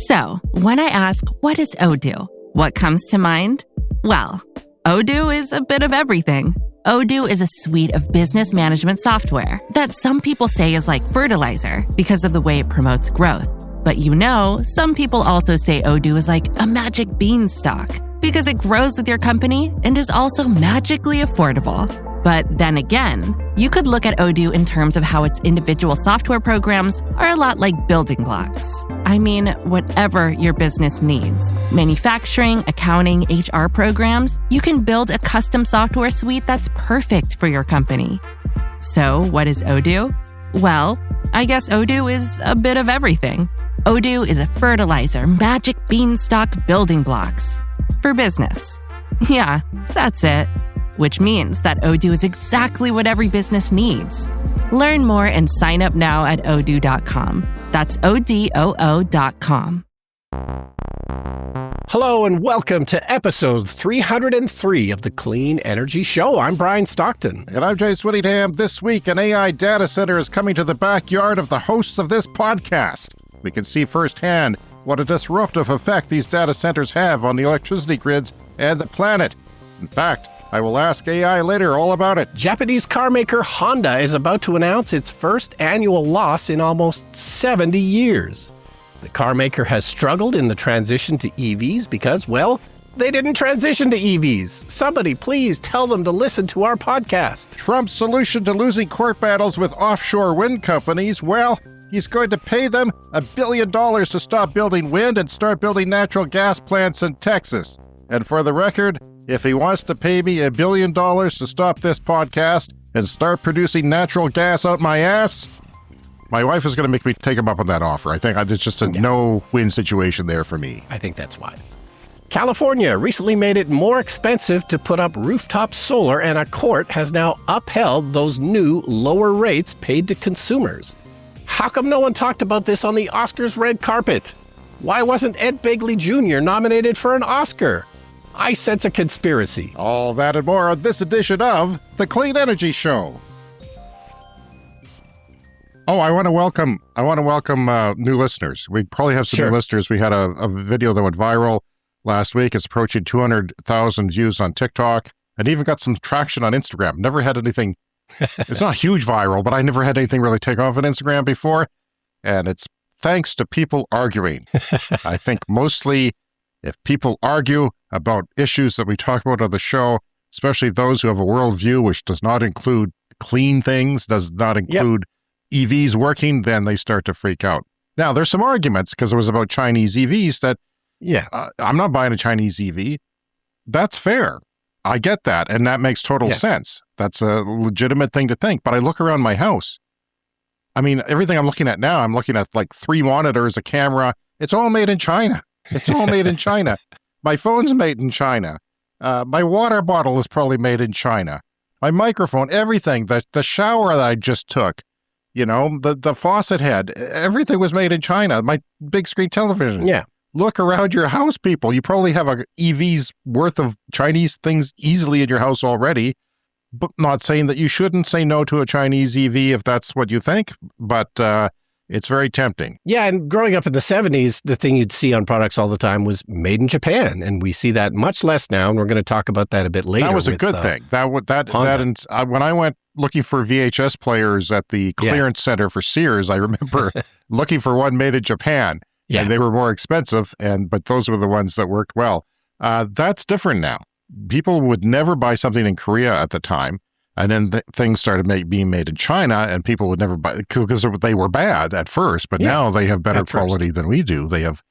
So, when I ask, what is Odoo? What comes to mind? Well, Odoo is a bit of everything. Odoo is a suite of business management software that some people say is like fertilizer because of the way it promotes growth. But some people also say Odoo is like a magic beanstalk because it grows with your company and is also magically affordable. But then again, you could look at Odoo in terms of how its individual software programs are a lot like building blocks. I mean, whatever your business needs. Manufacturing, accounting, HR programs, you can build a custom software suite that's perfect for your company. So, what is Odoo? Well, I guess Odoo is a bit of everything. Odoo is a fertilizer, magic beanstalk building blocks for business. Yeah, that's it. Which means that Odoo is exactly what every business needs. Learn more and sign up now at odoo.com. That's ODOO.com. Hello and welcome to episode 303 of the Clean Energy Show. I'm Brian Stockton. And I'm Jay Swinningham. This week, an AI data center is coming to the backyard of the hosts of this podcast. We can see firsthand what a disruptive effect these data centers have on the electricity grids and the planet. In fact, I will ask AI later all about it. Japanese car maker Honda is about to announce its first annual loss in almost 70 years. The car maker has struggled in the transition to EVs because, well, they didn't transition to EVs. Somebody please tell them to listen to our podcast. Trump's solution to losing court battles with offshore wind companies, well, he's going to pay them $1 billion to stop building wind and start building natural gas plants in Texas. And for the record, if he wants to pay me $1 billion to stop this podcast and start producing natural gas out my ass, my wife is going to make me take him up on that offer. I think it's just a no-win situation there for me. I think that's wise. California recently made it more expensive to put up rooftop solar, and a court has now upheld those new lower rates paid to consumers. How come no one talked about this on the Oscars red carpet? Why wasn't Ed Begley Jr. nominated for an Oscar? I sense a conspiracy. All that and more on this edition of The Clean Energy Show. Oh, I want to welcome new listeners. We probably have some new listeners. We had a video that went viral last week. It's approaching 200,000 views on TikTok and even got some traction on Instagram. Never had anything, it's not huge viral, but I never had anything really take off on Instagram before. And it's thanks to people arguing. I think mostly if people argue about issues that we talk about on the show, especially those who have a worldview which does not include clean things, does not include EVs working, then they start to freak out. Now, there's some arguments, because it was about Chinese EVs, that I'm not buying a Chinese EV. That's fair. I get that, and that makes total sense. That's a legitimate thing to think. But I look around my house. I mean, everything I'm looking at now, I'm looking at like 3 monitors, a camera. It's all made in China. It's all made in China. My phone's made in China. My water bottle is probably made in China. My microphone, everything, the shower that I just took, the faucet head, everything was made in China. My big screen television. Yeah. Look around your house, people. You probably have a EV's worth of Chinese things easily in your house already. But not saying that you shouldn't say no to a Chinese EV if that's what you think, but it's very tempting. Yeah, and growing up in the 70s, the thing you'd see on products all the time was made in Japan, and we see that much less now, and we're going to talk about that a bit later. That was a good thing. When I went looking for VHS players at the clearance center for Sears, I remember looking for one made in Japan, and they were more expensive, but those were the ones that worked well. That's different now. People would never buy something in Korea at the time. And then things started being made in China, and people would never buy because they were bad at first. But now they have better quality than we do. They have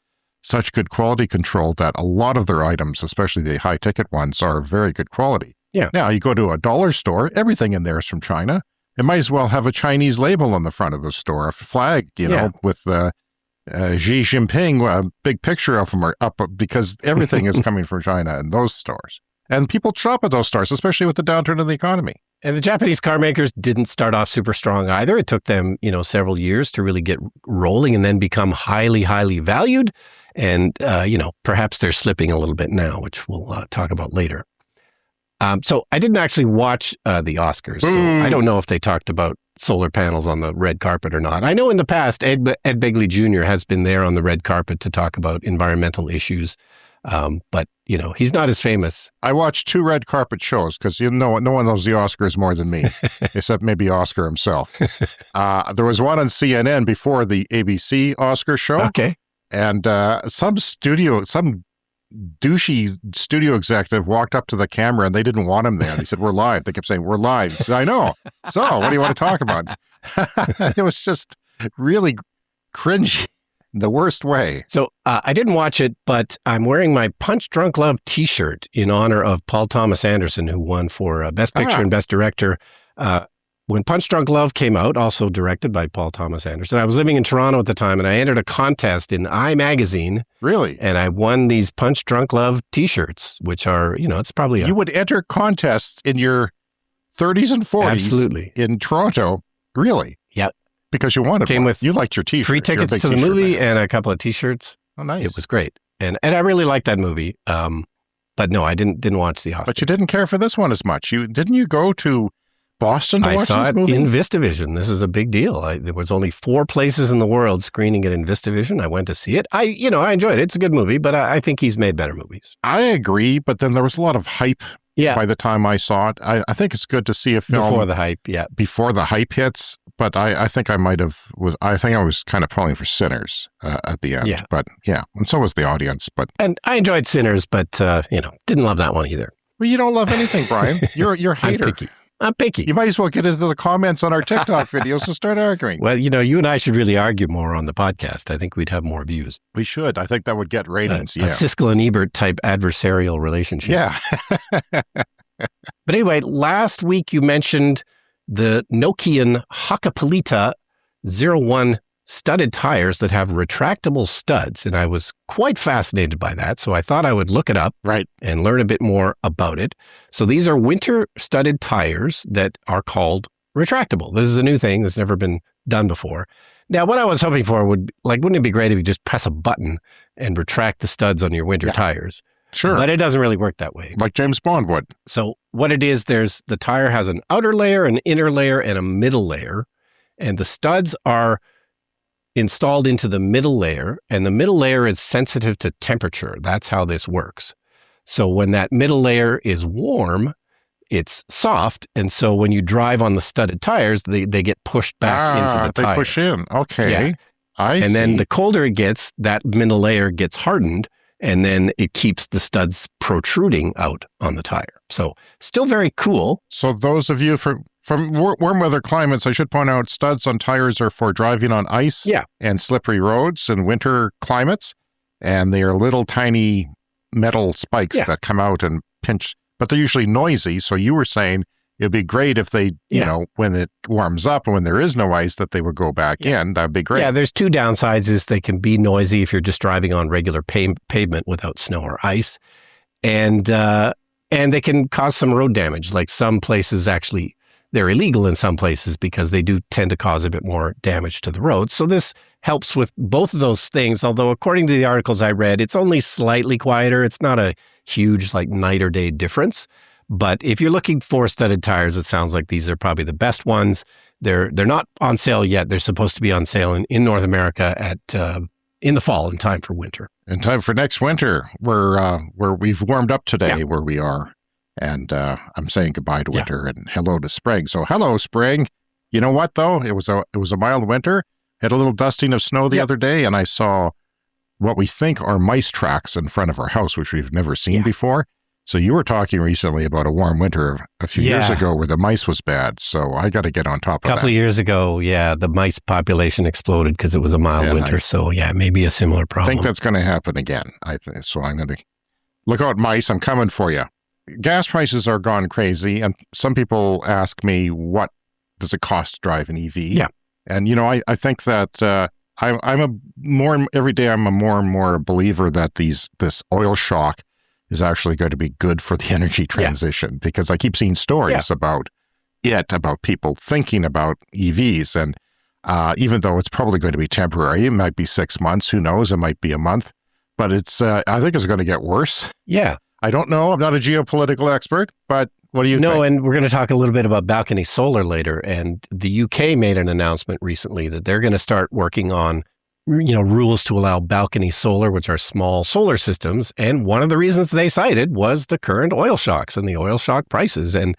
such good quality control that a lot of their items, especially the high ticket ones, are very good quality. Yeah. Now you go to a dollar store, everything in there is from China. It might as well have a Chinese label on the front of the store, a flag, with Xi Jinping, a big picture of them are up because everything is coming from China in those stores. And people shop at those stores, especially with the downturn in the economy. And the Japanese car makers didn't start off super strong either. It took them, several years to really get rolling and then become highly, highly valued. And, perhaps they're slipping a little bit now, which we'll talk about later. So I didn't actually watch the Oscars. So I don't know if they talked about solar panels on the red carpet or not. I know in the past, Ed Begley Jr. has been there on the red carpet to talk about environmental issues. But, he's not as famous. I watched 2 red carpet shows because no one knows the Oscars more than me, except maybe Oscar himself. There was one on CNN before the ABC Oscar show. Okay. And some douchey studio executive walked up to the camera and they didn't want him there. They said, "We're live." They kept saying, "We're live." He said, "I know. So what do you want to talk about?" It was just really cringy in the worst way. So I didn't watch it, but I'm wearing my Punch Drunk Love t-shirt in honor of Paul Thomas Anderson, who won for Best Picture and Best Director. When Punch Drunk Love came out, also directed by Paul Thomas Anderson, I was living in Toronto at the time, and I entered a contest in iMagazine. Really? And I won these Punch Drunk Love t-shirts, which are, it's probably... You would enter contests in your 30s and 40s Absolutely. In Toronto? Really? Yep. Because you wanted Came one. with you liked your t-shirt. Free tickets to the movie and a couple of t-shirts. Oh, nice. It was great. And I really liked that movie. But no, I didn't watch the Oscars. But you didn't care for this one as much. Didn't you go to Boston to watch this movie? I saw it in VistaVision. This is a big deal. There was only 4 places in the world screening it in VistaVision. I went to see it. I enjoyed it. It's a good movie, but I think he's made better movies. I agree, but then there was a lot of hype by the time I saw it. I think it's good to see a film before the hype, before the hype hits. But I think I was kind of pulling for Sinners at the end. Yeah. But yeah, and so was the audience. And I enjoyed Sinners, but didn't love that one either. Well, you don't love anything, Brian. You're a hater. I'm picky. You might as well get into the comments on our TikTok videos and start arguing. Well, you and I should really argue more on the podcast. I think we'd have more views. We should. I think that would get ratings. A Siskel and Ebert type adversarial relationship. Yeah. But anyway, last week you mentioned the Nokian Hakkapeliitta 01 studded tires that have retractable studs. And I was quite fascinated by that. So I thought I would look it up and learn a bit more about it. So these are winter studded tires that are called retractable. This is a new thing that's never been done before. Now, what I was hoping for wouldn't it be great if you just press a button and retract the studs on your winter tires? Sure. But it doesn't really work that way. Like James Bond would. So what it is, the tire has an outer layer, an inner layer, and a middle layer. And the studs are installed into the middle layer, and the middle layer is sensitive to temperature. That's how this works. So when that middle layer is warm, it's soft, and so when you drive on the studded tires, they get pushed back into the tire. They push in. Okay. Yeah. I see. And then the colder it gets, that middle layer gets hardened, and then it keeps the studs protruding out on the tire. So still very cool. So those of you from warm weather climates, I should point out studs on tires are for driving on ice and slippery roads in winter climates. And they are little tiny metal spikes that come out and pinch, but they're usually noisy. So you were saying it'd be great if they, when it warms up and when there is no ice, that they would go back in. That'd be great. Yeah, there's 2 downsides is they can be noisy if you're just driving on regular pavement without snow or ice. And they can cause some road damage. Like some places actually, they're illegal in some places because they do tend to cause a bit more damage to the road. So this helps with both of those things. Although according to the articles I read, it's only slightly quieter. It's not a huge night or day difference. But if you're looking for studded tires, it sounds like these are probably the best ones. They're not on sale yet. They're supposed to be on sale in North America in the fall, in time for winter. In time for next winter, where we've warmed up today, where we are, and I'm saying goodbye to winter and hello to spring. So hello, spring. You know what though? It was a mild winter. Had a little dusting of snow the other day, and I saw what we think are mice tracks in front of our house, which we've never seen before. So you were talking recently about a warm winter a few years ago where the mice was bad. So I got to get on top of that. A couple of years ago, the mice population exploded because it was a mild winter. So maybe a similar problem. I think that's going to happen again. I think so. I'm going to look out, mice. I'm coming for you. Gas prices are gone crazy, and some people ask me, what does it cost to drive an EV? Yeah, and I think that every day I'm a more and more believer that this oil shock is actually going to be good for the energy transition, because I keep seeing stories about people thinking about EVs. And even though it's probably going to be temporary, it might be 6 months, who knows, it might be a month, but I think it's going to get worse. Yeah. I don't know. I'm not a geopolitical expert, but What do you think? No, and we're going to talk a little bit about balcony solar later. And the UK made an announcement recently that they're going to start working on, rules to allow balcony solar, which are small solar systems. And one of the reasons they cited was the current oil shocks and the oil shock prices. And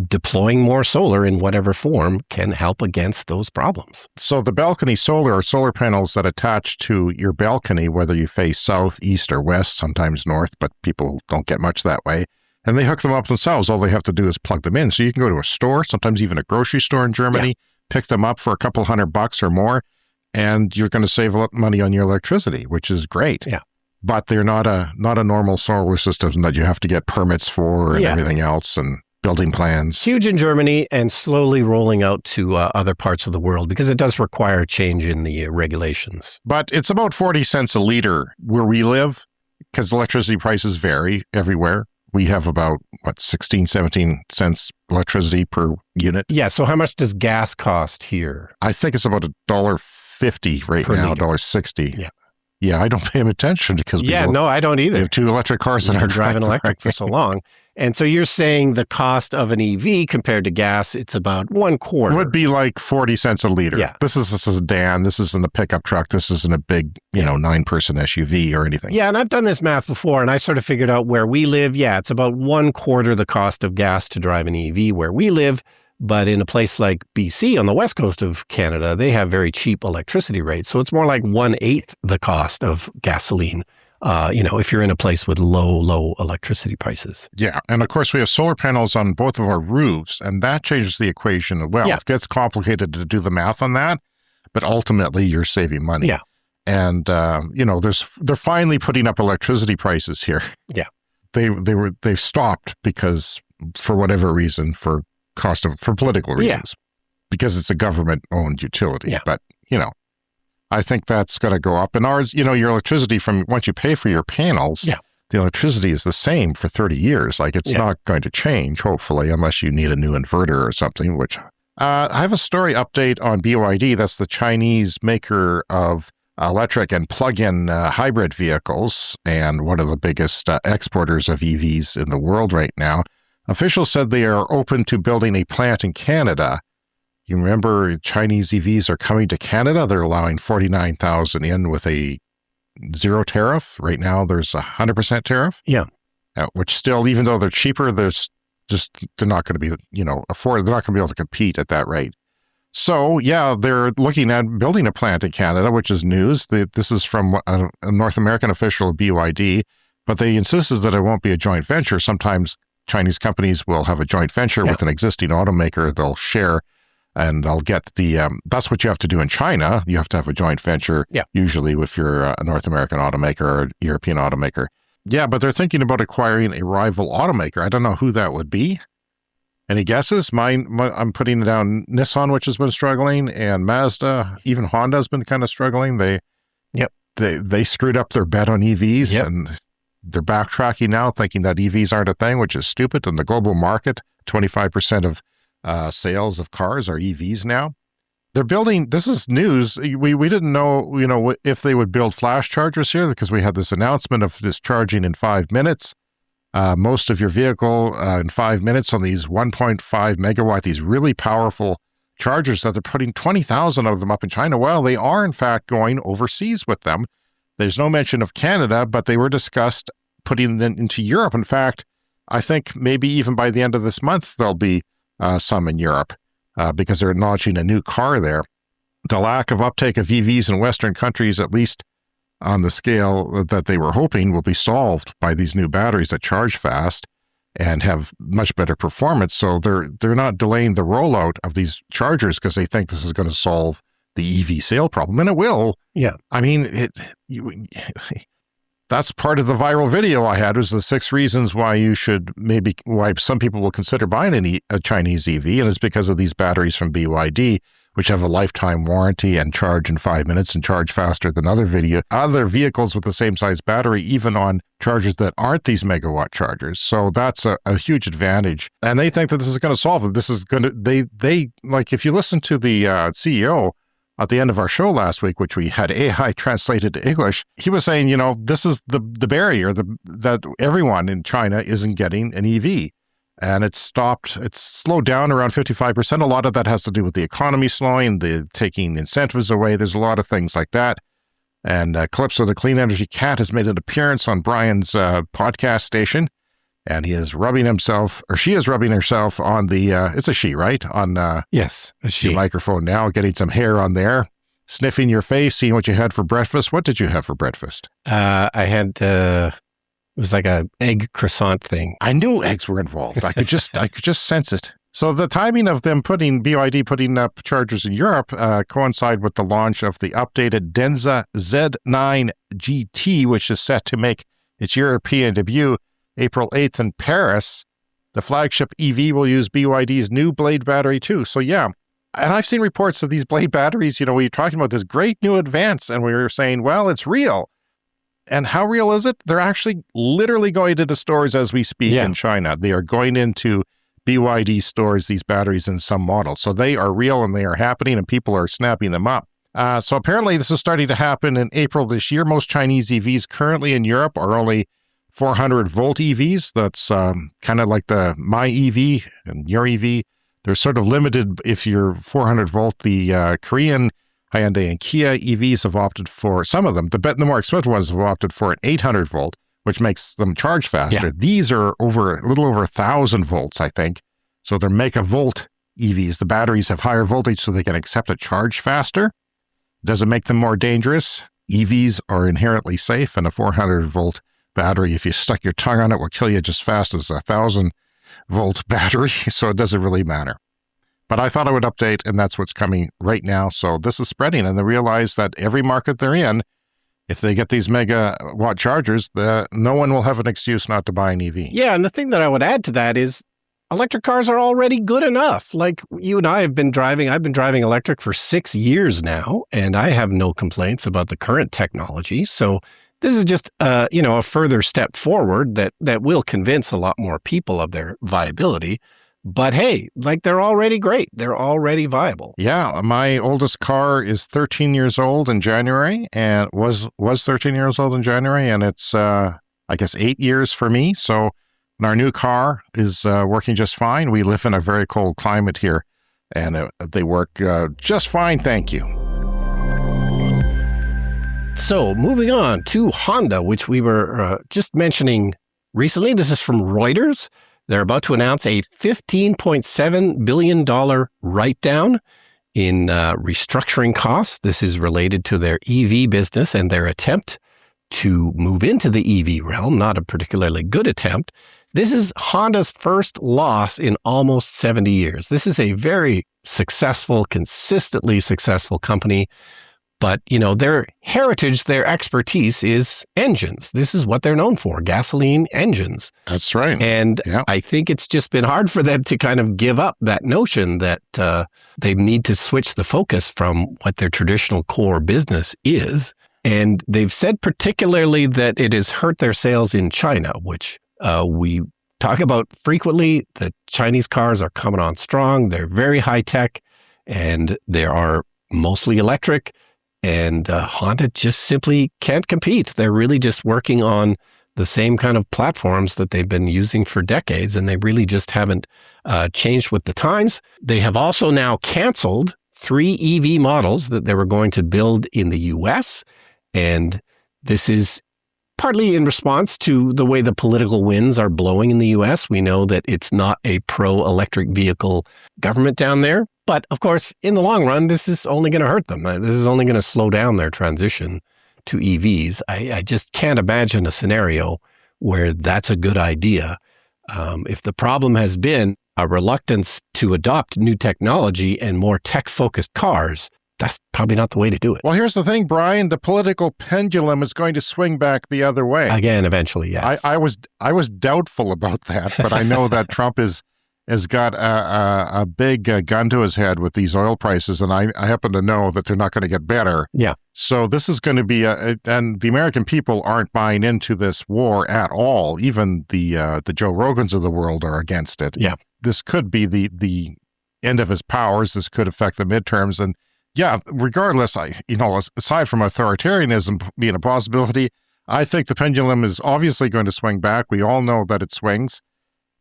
deploying more solar in whatever form can help against those problems. So the balcony solar are solar panels that attach to your balcony, whether you face south, east, or west, sometimes north, but people don't get much that way. And they hook them up themselves. All they have to do is plug them in. So you can go to a store, sometimes even a grocery store in Germany, pick them up for a couple $100 or more, and you're going to save a lot of money on your electricity, which is great. Yeah. But they're not a normal solar system that you have to get permits for and everything else and building plans. Huge in Germany and slowly rolling out to other parts of the world because it does require change in the regulations. But it's about 40 cents a liter where we live because electricity prices vary everywhere. We have about, 16, 17 cents electricity per unit. Yeah, so how much does gas cost here? I think it's about $1.50 right per now, liter. $1.60. Yeah. Yeah, I don't pay attention because no, I don't either. We have 2 electric cars that are driving electric for so long. And so you're saying the cost of an EV compared to gas, it's about 1/4. It would be like 40 cents a liter. Yeah. This is a sedan. This isn't a pickup truck. This isn't a big, 9-person SUV or anything. Yeah, and I've done this math before, and I sort of figured out where we live. Yeah, it's about 1/4 the cost of gas to drive an EV where we live. But in a place like BC on the west coast of Canada, they have very cheap electricity rates. So it's more like 1/8 the cost of gasoline, if you're in a place with low electricity prices. Yeah. And of course, we have solar panels on both of our roofs, and that changes the equation as well. Yeah. It gets complicated to do the math on that, but ultimately you're saving money. Yeah. And, they're finally putting up electricity prices here. Yeah. They've stopped because for whatever reason, for political reasons, because it's a government-owned utility. Yeah. But, I think that's going to go up. And ours, your electricity once you pay for your panels, the electricity is the same for 30 years. Like it's not going to change, hopefully, unless you need a new inverter or something, which I have a story update on BYD. That's the Chinese maker of electric and plug-in hybrid vehicles and one of the biggest exporters of EVs in the world right now. Officials said they are open to building a plant in Canada. You remember Chinese EVs are coming to Canada. They're allowing 49,000 in with a zero tariff. Right now, there's a 100% tariff. Yeah. Which still, even though they're cheaper, they're not going to be, they're not going to be able to compete at that rate. So, they're looking at building a plant in Canada, which is news. This is from a North American official of BYD, but they insisted that it won't be a joint venture. Sometimes Chinese companies will have a joint venture with an existing automaker. They'll share and they'll get that's what you have to do in China. You have to have a joint venture, usually if you're a North American automaker or a European automaker. Yeah, but they're thinking about acquiring a rival automaker. I don't know who that would be. Any guesses? I'm putting down Nissan, which has been struggling, and Mazda, even Honda's been kind of struggling. They screwed up their bet on EVs and they're backtracking now, thinking that EVs aren't a thing, which is stupid. In the global market, 25% of sales of cars are EVs now. They're building, this is news. We didn't know, if they would build flash chargers here because we had this announcement of this charging in 5 minutes. Most of your vehicle in 5 minutes on these 1.5 megawatt, these really powerful chargers that they're putting 20,000 of them up in China. Well, they are in fact going overseas with them. There's no mention of Canada, but they were discussed putting them into Europe. In fact, I think maybe even by the end of this month, there'll be some in Europe because they're launching a new car there. The lack of uptake of EVs in Western countries, at least on the scale that they were hoping, will be solved by these new batteries that charge fast and have much better performance. So they're not delaying the rollout of these chargers because they think this is going to solve the EV sale problem, and it will. Yeah. I mean, that's part of the viral video I had, was the 6 reasons why why some people will consider buying a Chinese EV, and it's because of these batteries from BYD, which have a lifetime warranty and charge in 5 minutes and charge faster than other vehicles with the same size battery, even on chargers that aren't these megawatt chargers. So that's a huge advantage. And they think that this is going to solve it. This is going to, they like, if you listen to the CEO at the end of our show last week, which we had AI translated to English, he was saying, this is the barrier that everyone in China isn't getting an EV. And it's slowed down around 55%. A lot of that has to do with the economy slowing, the taking incentives away. There's a lot of things like that. And Calypso, the Clean Energy Cat, has made an appearance on Brian's podcast station. And he is rubbing himself, or she is rubbing herself on the, it's a she, right? On yes, a she. The microphone now, getting some hair on there, sniffing your face, seeing what you had for breakfast. What did you have for breakfast? I had, it was like a egg croissant thing. I knew eggs were involved. I could just sense it. So the timing of them BYD putting up chargers in Europe coincide with the launch of the updated Denza Z9 GT, which is set to make its European debut April 8th in Paris. The flagship EV will use BYD's new Blade battery too. So yeah, and I've seen reports of these Blade batteries, we were talking about this great new advance, and we were saying, well, it's real. And how real is it? They're actually literally going into stores as we speak in China. They are going into BYD stores, these batteries in some models. So they are real and they are happening and people are snapping them up. So apparently this is starting to happen in April this year. Most Chinese EVs currently in Europe are only 400-volt EVs. That's kind of like the my EV and your EV. They're sort of limited if you're 400-volt. The Korean Hyundai and Kia EVs have opted for, some of them, the more expensive ones have opted for an 800-volt, which makes them charge faster. Yeah. These are a little over 1,000 volts, I think. So they're megavolt EVs. The batteries have higher voltage so they can accept a charge faster. Does it make them more dangerous? EVs are inherently safe, and a 400-volt battery, if you stuck your tongue on it, will kill you just fast as a 1,000-volt battery, so it doesn't really matter. But I thought I would update, and that's what's coming right now. So this is spreading, and they realize that every market they're in, if they get these megawatt chargers, no one will have an excuse not to buy an EV. Yeah, and the thing that I would add to that is electric cars are already good enough. Like you and I have been driving, I've been driving electric for 6 years now, and I have no complaints about the current technology. So this is just, a further step forward that will convince a lot more people of their viability. But hey, they're already great. They're already viable. Yeah, my oldest car is 13 years old in January, and was 13 years old in January, and it's, 8 years for me. So our new car is working just fine. We live in a very cold climate here, and they work just fine, thank you. So moving on to Honda, which we were just mentioning recently. This is from Reuters. They're about to announce a $15.7 billion write-down in restructuring costs. This is related to their EV business and their attempt to move into the EV realm. Not a particularly good attempt. This is Honda's first loss in almost 70 years. This is a very successful, consistently successful company. But, their heritage, their expertise is engines. This is what they're known for, gasoline engines. That's right. And I think it's just been hard for them to kind of give up that notion that they need to switch the focus from what their traditional core business is. And they've said particularly that it has hurt their sales in China, which we talk about frequently. The Chinese cars are coming on strong. They're very high tech and they are mostly electric. And Honda just simply can't compete. They're really just working on the same kind of platforms that they've been using for decades, and they really just haven't changed with the times. They have also now canceled 3 EV models that they were going to build in the U.S., and this is partly in response to the way the political winds are blowing in the U.S. We know that it's not a pro-electric vehicle government down there. But of course, in the long run, this is only going to hurt them. This is only going to slow down their transition to EVs. I just can't imagine a scenario where that's a good idea. If the problem has been a reluctance to adopt new technology and more tech-focused cars, that's probably not the way to do it. Well, here's the thing, Brian. The political pendulum is going to swing back the other way. Again, eventually, yes. I was doubtful about that, but I know that Trump has got a big gun to his head with these oil prices, and I happen to know that they're not going to get better. Yeah. So this is going to be and the American people aren't buying into this war at all. Even the Joe Rogans of the world are against it. Yeah. This could be the end of his powers. This could affect the midterms, and regardless, aside from authoritarianism being a possibility, I think the pendulum is obviously going to swing back. We all know that it swings.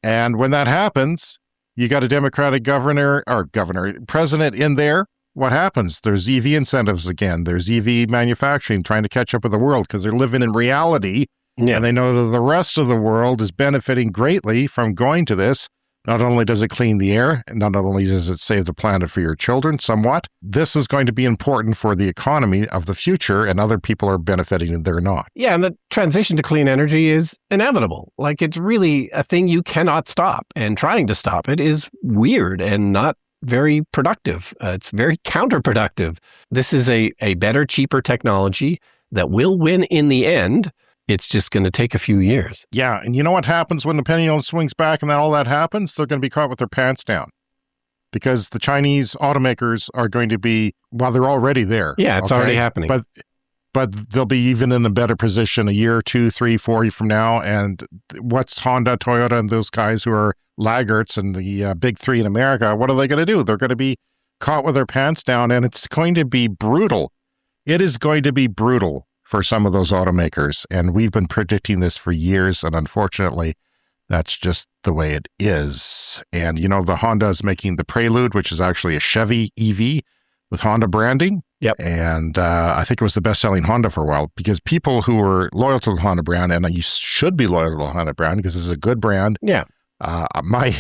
And when that happens, you got a Democratic president in there. What happens? There's EV incentives again. There's EV manufacturing trying to catch up with the world because they're living in reality. Yeah. And they know that the rest of the world is benefiting greatly from going to this. Not only does it clean the air, and not only does it save the planet for your children somewhat, this is going to be important for the economy of the future, and other people are benefiting and they're not. Yeah, and the transition to clean energy is inevitable. Like, it's really a thing you cannot stop, and trying to stop it is weird and not very productive. It's very counterproductive. This is a better, cheaper technology that will win in the end. It's just going to take a few years. Yeah, and you know what happens when the pendulum swings back and then all that happens? They're going to be caught with their pants down because the Chinese automakers are going to be, well, they're already there. Yeah, it's already happening. But they'll be even in a better position a year, 2, 3, 4 from now. And what's Honda, Toyota, and those guys who are laggards and the big three in America, what are they going to do? They're going to be caught with their pants down, and it's going to be brutal. It is going to be brutal for some of those automakers. And we've been predicting this for years. And unfortunately, that's just the way it is. And, you know, the Honda is making the Prelude, which is actually a Chevy EV with Honda branding. Yep. And I think it was the best-selling Honda for a while because people who were loyal to the Honda brand, and you should be loyal to the Honda brand because it's a good brand. Yeah. My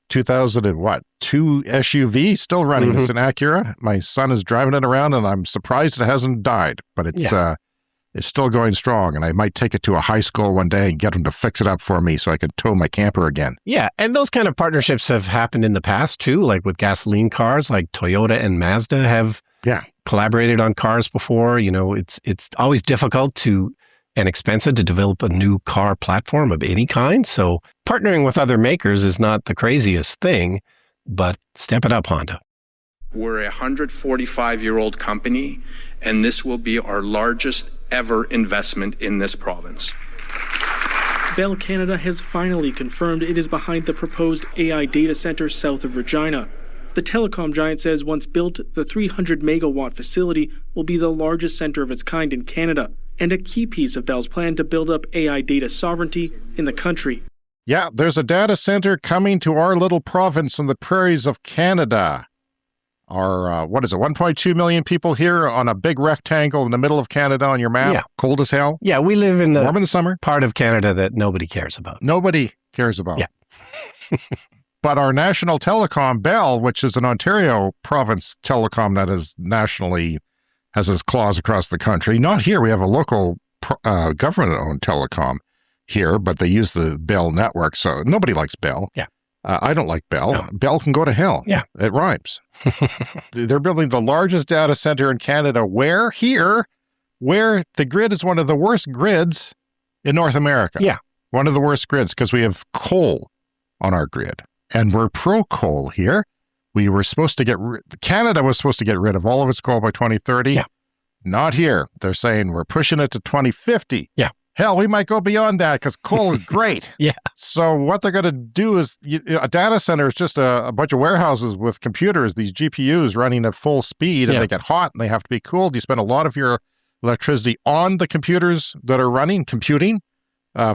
2002 SUV still running. Mm-hmm. It's an Acura. My son is driving it around, and I'm surprised it hasn't died. But it's still going strong, and I might take it to a high school one day and get them to fix it up for me so I can tow my camper again. Yeah, and those kind of partnerships have happened in the past too, like with gasoline cars, like Toyota and Mazda have collaborated on cars before. You know, it's always difficult and expensive to develop a new car platform of any kind. So partnering with other makers is not the craziest thing, but step it up, Honda. We're a 145-year-old company, and this will be our largest ever investment in this province. Bell Canada has finally confirmed it is behind the proposed AI data center south of Regina. The telecom giant says once built, the 300-megawatt facility will be the largest center of its kind in Canada, and a key piece of Bell's plan to build up AI data sovereignty in the country. Yeah, there's a data center coming to our little province in the prairies of Canada. Our, 1.2 million people here on a big rectangle in the middle of Canada on your map. Yeah. Cold as hell. Yeah, we live in warm in the summer. Part of Canada that nobody cares about. Nobody cares about. Yeah. But our national telecom, Bell, which is an Ontario province telecom that is nationally has its claws across the country. Not here. We have a local government-owned telecom here, but they use the Bell network, so nobody likes Bell. Yeah. I don't like Bell. No. Bell can go to hell. Yeah. It rhymes. They're building the largest data center in Canada. Where? Here, where the grid is one of the worst grids in North America. Yeah. One of the worst grids because we have coal on our grid. And we're pro-coal here. We were supposed to Canada was supposed to get rid of all of its coal by 2030. Yeah. Not here. They're saying we're pushing it to 2050. Yeah. Hell, we might go beyond that because coal is great. Yeah. So what they're going to do is a data center is just a bunch of warehouses with computers, these GPUs running at full speed, and they get hot and they have to be cooled. You spend a lot of your electricity on the computers that are running, computing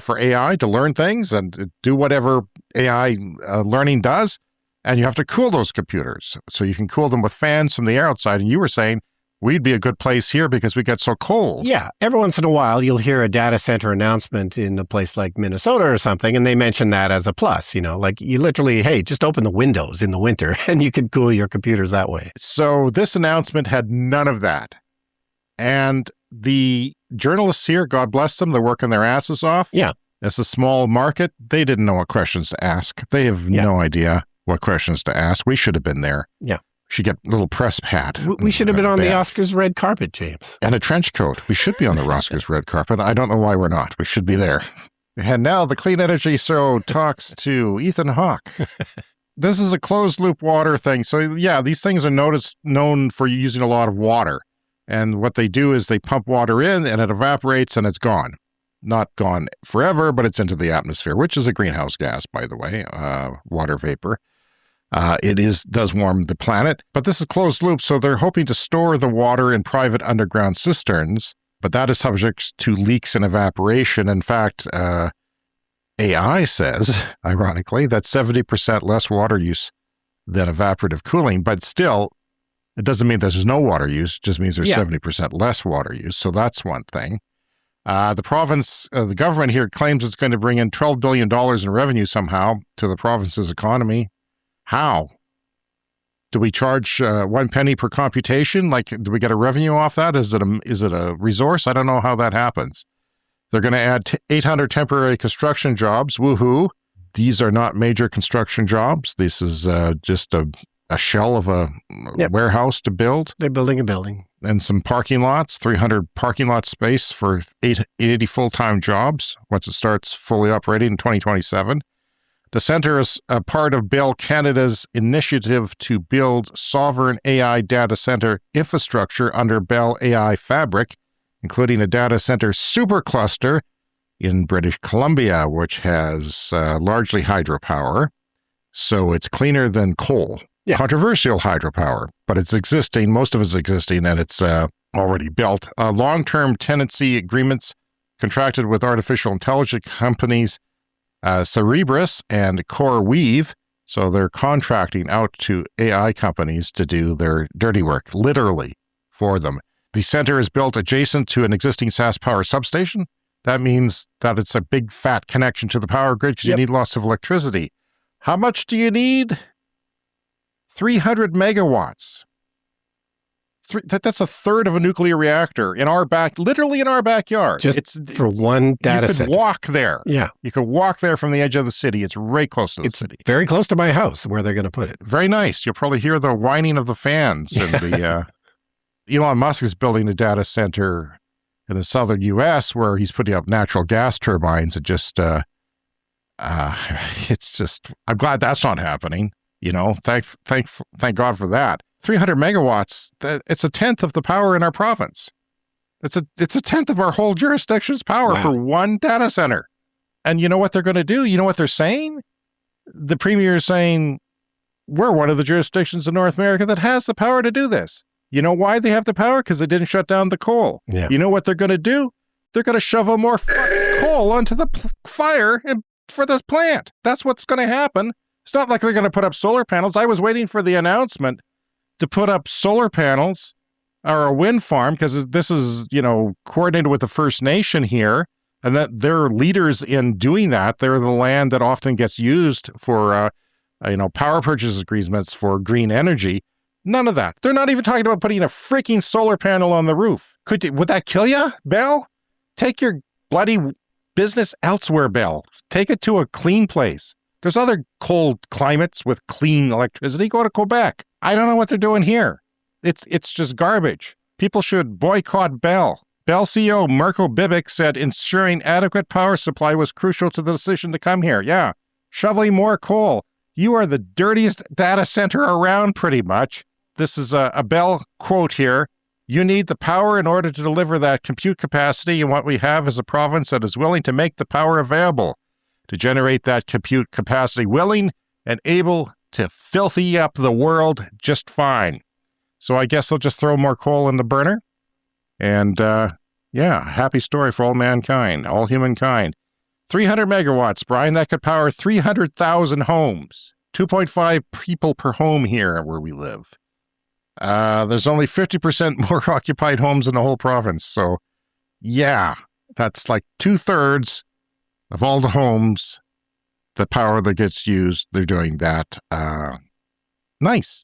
for AI to learn things and do whatever AI learning does. And you have to cool those computers. So you can cool them with fans from the air outside. And you were saying, we'd be a good place here because we get so cold. Yeah. Every once in a while, you'll hear a data center announcement in a place like Minnesota or something, and they mention that as a plus. You know, like you literally, hey, just open the windows in the winter and you can cool your computers that way. So this announcement had none of that. And the journalists here, God bless them, they're working their asses off. Yeah. It's a small market. They didn't know what questions to ask. They have no idea what questions to ask. We should have been there. Yeah. Should get a little press hat. We should have been on the Oscars red carpet, James. And a trench coat. We should be on the Oscars red carpet. I don't know why we're not. We should be there. And now the Clean Energy Show talks to Ethan Hawke. This is a closed loop water thing. So yeah, these things are known for using a lot of water. And what they do is they pump water in and it evaporates and it's gone. Not gone forever, but it's into the atmosphere, which is a greenhouse gas, by the way, water vapor. It does warm the planet, but this is closed loop, so they're hoping to store the water in private underground cisterns, but that is subject to leaks and evaporation. In fact, AI says, ironically, that's 70% less water use than evaporative cooling, but still, it doesn't mean there's no water use. It just means there's 70% less water use. So that's one thing. The province, the government here claims it's going to bring in $12 billion in revenue somehow to the province's economy. How? Do we charge 1 penny per computation? Like, do we get a revenue off that? Is it a resource? I don't know how that happens. They're going to add 800 temporary construction jobs. Woohoo. These are not major construction jobs. This is just a shell of a warehouse to build. They're building a building. And some parking lots, 300 parking lot space for 80 full-time jobs once it starts fully operating in 2027. The center is a part of Bell Canada's initiative to build sovereign AI data center infrastructure under Bell AI Fabric, including a data center supercluster in British Columbia, which has largely hydropower. So it's cleaner than coal. Yeah. Controversial hydropower, but it's existing. Most of it's existing, and it's already built. Long-term tenancy agreements contracted with artificial intelligence companies Cerebras and CoreWeave. So they're contracting out to AI companies to do their dirty work, literally, for them. The center is built adjacent to an existing SAS power substation. That means that it's a big, fat connection to the power grid because you need lots of electricity. How much do you need? 300 megawatts. That's a third of a nuclear reactor literally in our backyard. Just for one data center. You could walk there. Yeah. You could walk there from the edge of the city. It's right close to the city. Very close to my house where they're going to put it. Very nice. You'll probably hear the whining of the fans. And the Elon Musk is building a data center in the southern U.S. where he's putting up natural gas turbines. It just, it's just, I'm glad that's not happening. You know, thank God for that. 300 megawatts, it's a tenth of the power in our province. It's a tenth of our whole jurisdiction's power for one data center. And you know what they're going to do? You know what they're saying? The premier is saying, we're one of the jurisdictions in North America that has the power to do this. You know why they have the power? Because they didn't shut down the coal. Yeah. You know what they're going to do? They're going to shovel more coal onto the fire for this plant. That's what's going to happen. It's not like they're going to put up solar panels. I was waiting for the announcement to put up solar panels or a wind farm because this is, coordinated with the First Nation here, and that they're leaders in doing that. They're the land that often gets used for, power purchase agreements for green energy. None of that. They're not even talking about putting a freaking solar panel on the roof. Would that kill you, Bell? Take your bloody business elsewhere, Bell. Take it to a clean place. There's other cold climates with clean electricity. Go to Quebec. I don't know what they're doing here. It's just garbage. People should boycott Bell. Bell CEO Mirko Bibic said ensuring adequate power supply was crucial to the decision to come here. Yeah, shoveling more coal. You are the dirtiest data center around, pretty much. This is a Bell quote here. You need the power in order to deliver that compute capacity, and what we have is a province that is willing to make the power available to generate that compute capacity, willing and able to filthy up the world just fine. So I guess they'll just throw more coal in the burner. And happy story for all mankind, all humankind. 300 megawatts, Brian, that could power 300,000 homes. 2.5 people per home here where we live. There's only 50% more occupied homes in the whole province. So yeah, that's like 2/3 of all the homes, the power that gets used, they're doing that. Nice.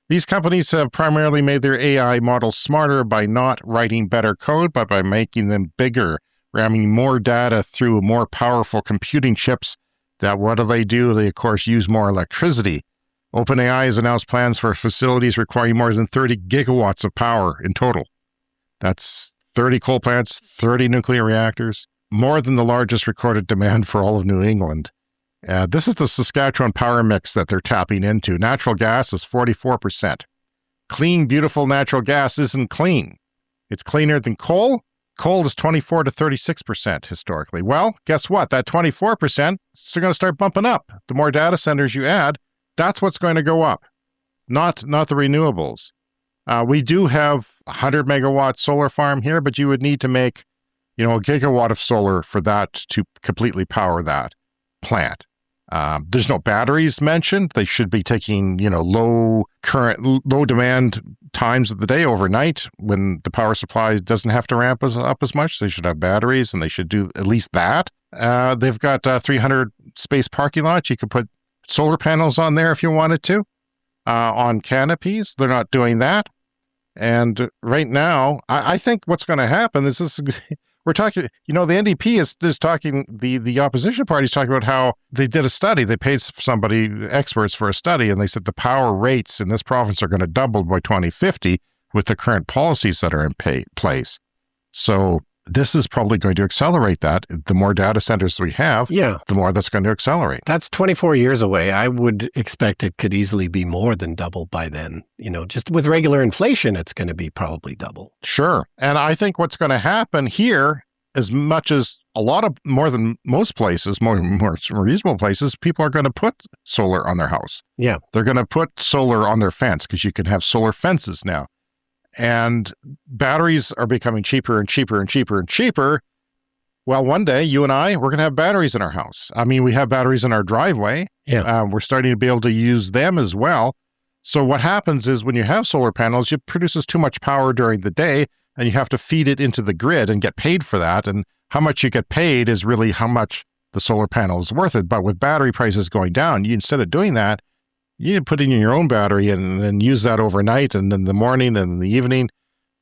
These companies have primarily made their AI models smarter by not writing better code, but by making them bigger, ramming more data through more powerful computing chips that what do? They, of course, use more electricity. OpenAI has announced plans for facilities requiring more than 30 gigawatts of power in total. That's 30 coal plants, 30 nuclear reactors, more than the largest recorded demand for all of New England. This is the Saskatchewan power mix that they're tapping into. Natural gas is 44%. Clean, beautiful natural gas isn't clean. It's cleaner than coal. Coal is 24 to 36% historically. Well, guess what? That 24% is going to start bumping up. The more data centers you add, that's what's going to go up, not the renewables. We do have a 100 megawatt solar farm here, but you would need to make, a gigawatt of solar for that to completely power that. plant. There's no batteries mentioned. They should be taking, low demand times of the day overnight when the power supply doesn't have to ramp up as much. They should have batteries, and they should do at least that. They've got 300 space parking lots. You could put solar panels on there if you wanted to, on canopies. They're not doing that. And right now, I think what's going to happen is this. We're talking, the NDP is talking, the opposition party is talking about how they did a study. They paid experts for a study, and they said the power rates in this province are going to double by 2050 with the current policies that are in place. So this is probably going to accelerate that. The more data centers we have, the more that's going to accelerate. That's 24 years away. I would expect it could easily be more than double by then. Just with regular inflation, it's going to be probably double. Sure. And I think what's going to happen here, as much as more than most places, more reasonable places, people are going to put solar on their house. Yeah. They're going to put solar on their fence because you can have solar fences now. And batteries are becoming cheaper and cheaper and cheaper and cheaper. Well, one day, you and I, we're going to have batteries in our house. I mean, we have batteries in our driveway. Yeah. We're starting to be able to use them as well. So what happens is when you have solar panels, it produces too much power during the day, and you have to feed it into the grid and get paid for that. And how much you get paid is really how much the solar panel is worth it. But with battery prices going down, instead of doing that, you put in your own battery and use that overnight and in the morning and in the evening,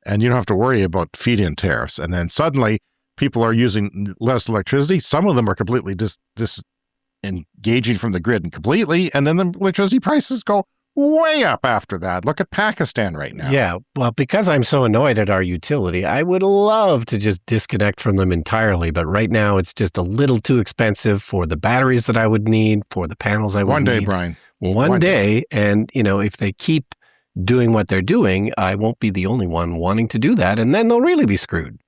and you don't have to worry about feed-in tariffs. And then suddenly people are using less electricity. Some of them are completely disengaging from the grid completely, and then the electricity prices go way up after that. Look at Pakistan right now. Yeah, well, because I'm so annoyed at our utility, I would love to just disconnect from them entirely, but right now it's just a little too expensive for the batteries that I would need, for the panels I would need. One day, Brian. One day, and if they keep doing what they're doing, I won't be the only one wanting to do that, and then they'll really be screwed.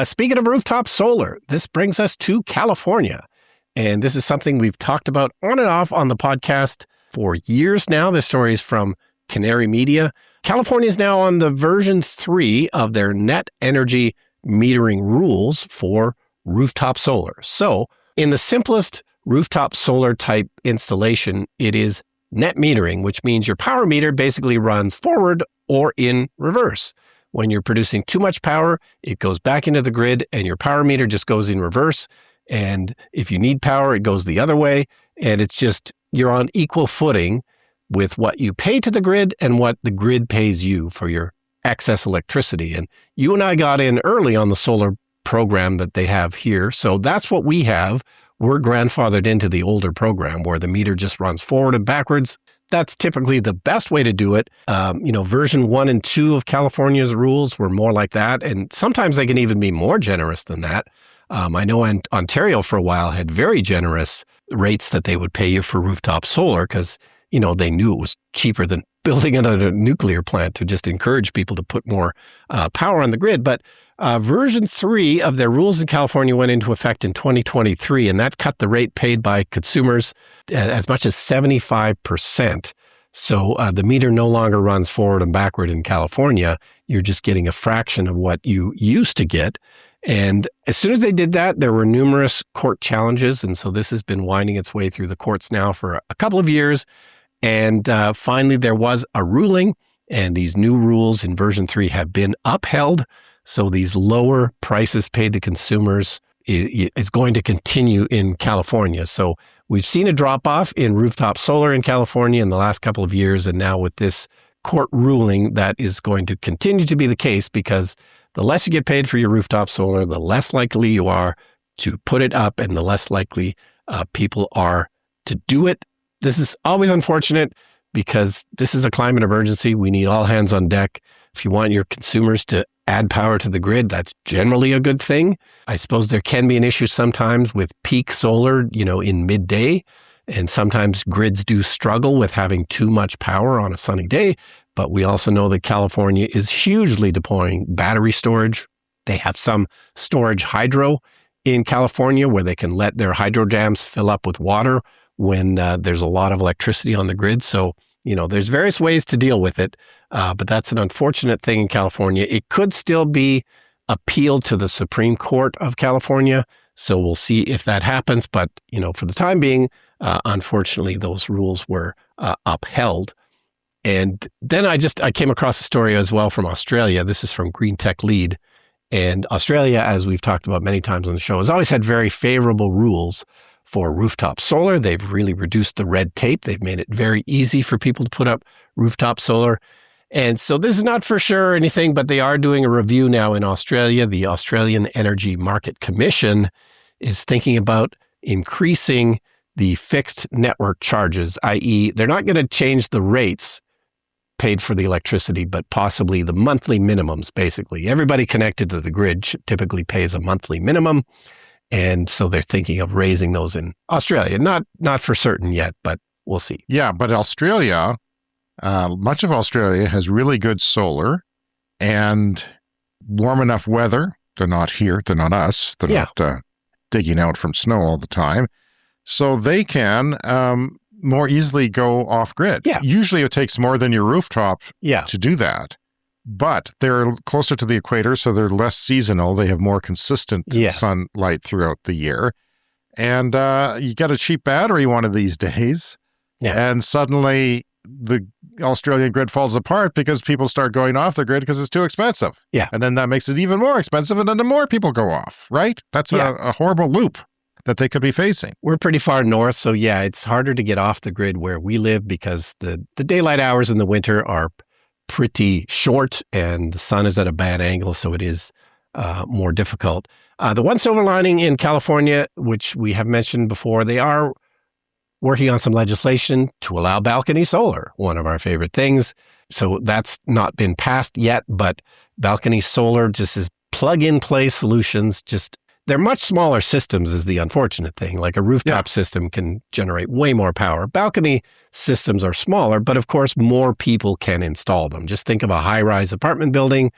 Speaking of rooftop solar, this brings us to California, and this is something we've talked about on and off on the podcast for years now. This story is from Canary Media. California is now on the version 3 of their net energy metering rules for rooftop solar. So, in the simplest rooftop solar type installation, it is net metering, which means your power meter basically runs forward or in reverse. When you're producing too much power, it goes back into the grid and your power meter just goes in reverse. And if you need power, it goes the other way. And it's just, you're on equal footing with what you pay to the grid and what the grid pays you for your excess electricity. And you and I got in early on the solar program that they have here. So that's what we have. We're grandfathered into the older program where the meter just runs forward and backwards. That's typically the best way to do it. Version 1 and 2 of California's rules were more like that. And sometimes they can even be more generous than that. I know Ontario for a while had very generous rates that they would pay you for rooftop solar because, they knew it was cheaper than building another nuclear plant to just encourage people to put more power on the grid. But version 3 of their rules in California went into effect in 2023, and that cut the rate paid by consumers as much as 75%. So the meter no longer runs forward and backward in California. You're just getting a fraction of what you used to get. And as soon as they did that, there were numerous court challenges. And so this has been winding its way through the courts now for a couple of years. And finally, there was a ruling, and these new rules in version 3 have been upheld. So these lower prices paid to consumers is going to continue in California. So we've seen a drop-off in rooftop solar in California in the last couple of years. And now with this court ruling, that is going to continue to be the case because the less you get paid for your rooftop solar, the less likely you are to put it up and the less likely people are to do it. This is always unfortunate because this is a climate emergency. We need all hands on deck. If you want your consumers to add power to the grid, that's generally a good thing. I suppose there can be an issue sometimes with peak solar, in midday. And sometimes grids do struggle with having too much power on a sunny day. But we also know that California is hugely deploying battery storage. They have some storage hydro in California where they can let their hydro dams fill up with water when there's a lot of electricity on the grid. So, there's various ways to deal with it. But that's an unfortunate thing in California. It could still be appealed to the Supreme Court of California. So we'll see if that happens. But, for the time being, unfortunately, those rules were upheld. And then I came across a story as well from Australia. This is from Green Tech Lead. And Australia, as we've talked about many times on the show, has always had very favorable rules for rooftop solar. They've really reduced the red tape. They've made it very easy for people to put up rooftop solar. And so this is not for sure or anything, but they are doing a review now in Australia. The Australian Energy Market Commission is thinking about increasing the fixed network charges, i.e., they're not going to change the rates paid for the electricity, but possibly the monthly minimums, basically. Everybody connected to the grid typically pays a monthly minimum. And so they're thinking of raising those in Australia. Not for certain yet, but we'll see. Yeah, but Australia, much of Australia has really good solar and warm enough weather. They're not here. They're not us. They're not digging out from snow all the time. So they can more easily go off grid. Yeah. Usually it takes more than your rooftop to do that. But they're closer to the equator, so they're less seasonal. They have more consistent sunlight throughout the year. And you get a cheap battery one of these days, and suddenly the Australian grid falls apart because people start going off the grid because it's too expensive. Yeah. And then that makes it even more expensive, and then the more people go off, right? That's a horrible loop that they could be facing. We're pretty far north, so it's harder to get off the grid where we live because the daylight hours in the winter are pretty short and the sun is at a bad angle, so it is more difficult. The one silver lining in California, which we have mentioned before, they are working on some legislation to allow balcony solar, one of our favorite things. So that's not been passed yet, but balcony solar just is plug-and-play solutions. They're much smaller systems is the unfortunate thing. Like a rooftop system can generate way more power. Balcony systems are smaller, but of course, more people can install them. Just think of a high-rise apartment building,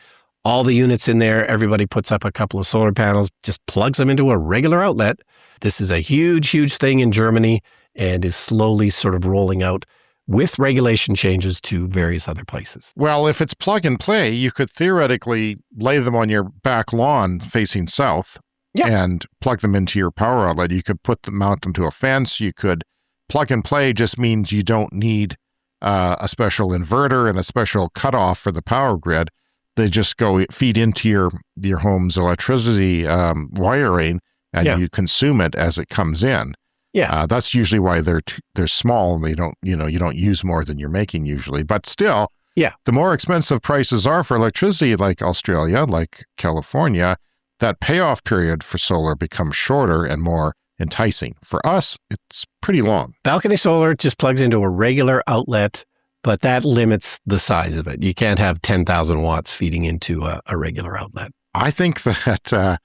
all the units in there, everybody puts up a couple of solar panels, just plugs them into a regular outlet. This is a huge, huge thing in Germany and is slowly sort of rolling out with regulation changes to various other places. Well, if it's plug and play, you could theoretically lay them on your back lawn facing south. And plug them into your power outlet. You could mount them to a fence. You could plug and play just means you don't need a special inverter and a special cutoff for the power grid. They just feed into your home's electricity wiring, and you consume it as it comes in. Yeah, that's usually why they're small and they don't you don't use more than you're making usually. But still, the more expensive prices are for electricity, like Australia, like California, that payoff period for solar becomes shorter and more enticing. For us, it's pretty long. Balcony solar just plugs into a regular outlet, but that limits the size of it. You can't have 10,000 watts feeding into a regular outlet. I think that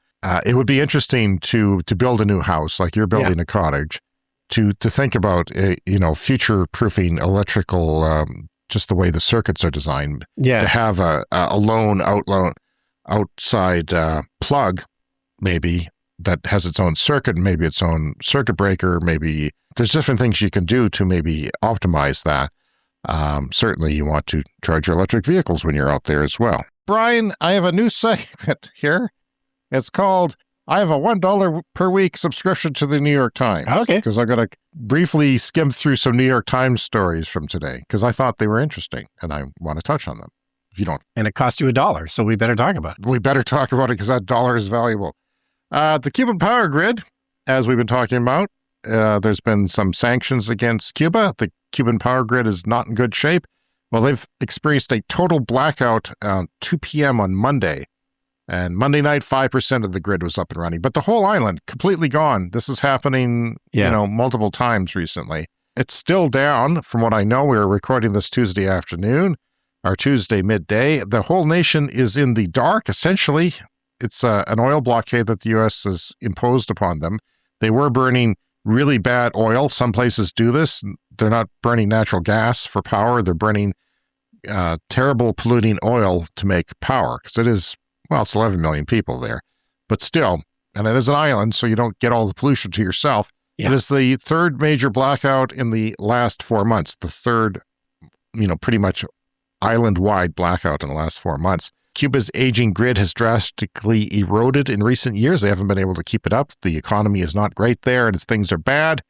it would be interesting to build a new house, like you're building a cottage, to think about future-proofing electrical, just the way the circuits are designed. To have a lone outside plug, maybe, that has its own circuit, maybe its own circuit breaker, maybe there's different things you can do to maybe optimize that. Certainly you want to charge your electric vehicles when you're out there as well. Brian, I have a new segment here. It's called, I have a $1 per week subscription to the New York Times. Okay. Because I'm going to briefly skim through some New York Times stories from today, because I thought they were interesting and I want to touch on them. If you don't. And it cost you $1, so we better talk about it. We better talk about it because that dollar is valuable. The Cuban power grid, as we've been talking about, there's been some sanctions against Cuba. The Cuban power grid is not in good shape. Well, they've experienced a total blackout 2 p.m. on Monday. And Monday night, 5% of the grid was up and running. But the whole island, completely gone. This is happening, multiple times recently. It's still down, from what I know. We were recording this Tuesday afternoon. Our Tuesday midday. The whole nation is in the dark, essentially. It's an oil blockade that the U.S. has imposed upon them. They were burning really bad oil. Some places do this. They're not burning natural gas for power. They're burning terrible polluting oil to make power, because it's 11 million people there. But still, and it is an island, so you don't get all the pollution to yourself. It is the third major blackout in the last 4 months. The third, pretty much island-wide blackout in the last 4 months. Cuba's aging grid has drastically eroded in recent years. They haven't been able to keep it up. The economy is not great there, and things are bad.